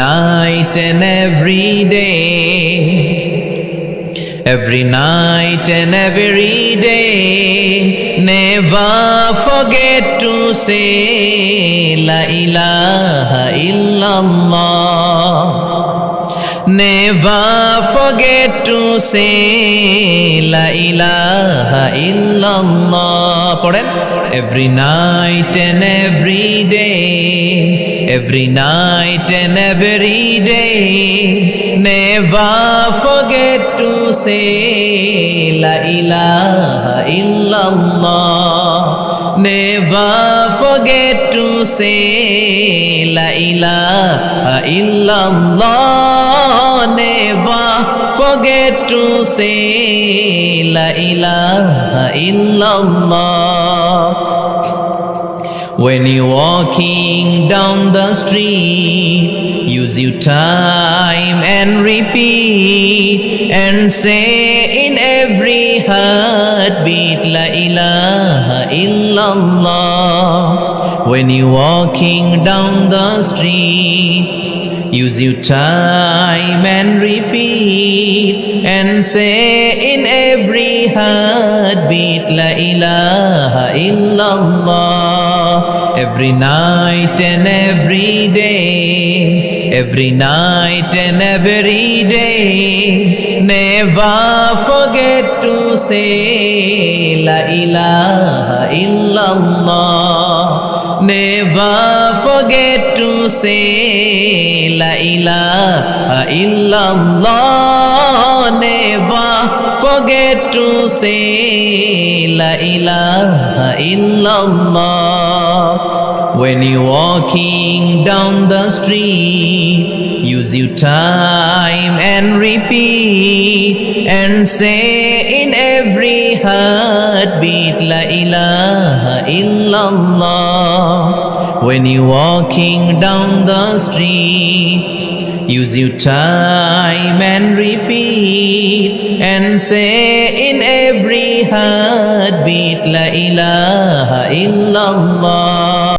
night and every day, every night and every day, never forget to say La ilaha illallah. Never forget to say La ilaha illallah. Pardon? Every night and every day, every night and every day, never forget to say La ilaha illallah. Never forget to say La ilaha illallah. Never forget to say La ilaha illallah. When you're walking down the street, use your time and repeat and say in every heartbeat La ilaha illallah. When you're walking down the street, use your time and repeat and say in every heartbeat La ilaha illallah. Every night and every day, every night and every day, never forget to say La ilaha illallah. Never forget to say La ilaha illallah. Never forget to say La ilaha illallah. When you're walking down the street, use your time and repeat and say in every heartbeat La ilaha illallah. When you're walking down the street, use your time and repeat and say in every heartbeat La ilaha illallah.